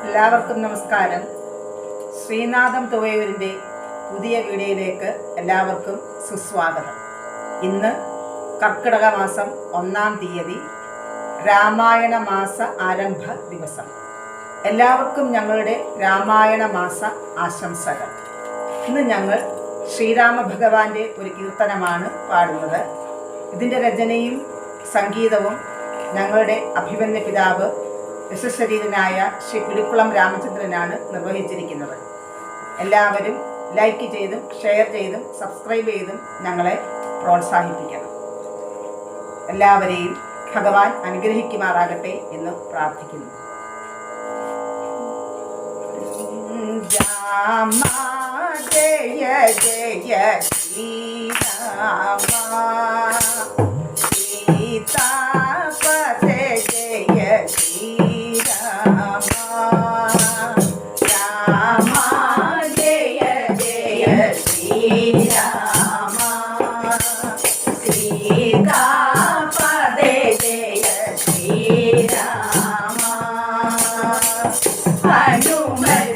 എല്ലാവർക്കും നമസ്കാരം. ശ്രീനാഥം തുവയൂരിൻ്റെ പുതിയ വീഡിയോയിലേക്ക് എല്ലാവർക്കും സുസ്വാഗതം. ഇന്ന് കർക്കിടക മാസം 1-ാം തീയതി, രാമായണ മാസ ആരംഭ ദിവസം. എല്ലാവർക്കും ഞങ്ങളുടെ രാമായണ മാസ ആശംസകൾ. ഇന്ന് ഞങ്ങൾ ശ്രീരാമ ഭഗവാന്റെ ഒരു കീർത്തനമാണ് പാടുന്നത്. ഇതിൻ്റെ രചനയും സംഗീതവും ഞങ്ങളുടെ അഭിമന്യ പിതാവ് യശശരീരനായ ശ്രീ പിടിക്കുളം രാമചന്ദ്രനാണ് നിർവഹിച്ചിരിക്കുന്നത്. എല്ലാവരും ലൈക്ക് ചെയ്തും ഷെയർ ചെയ്തും സബ്സ്ക്രൈബ് ചെയ്തും ഞങ്ങളെ പ്രോത്സാഹിപ്പിക്കണം. എല്ലാവരെയും ഭഗവാൻ അനുഗ്രഹിക്കുമാറാകട്ടെ എന്ന് പ്രാർത്ഥിക്കുന്നു. രാമ ജയ ജയ ശ്രീരാമ, സീതാപതേ ജയ ശ്രീരാമ, രാമ ജയ ജയ ശ്രീരാമ, സീതാപതേ ജയ ശ്രീരാമ, ഹനുമൽ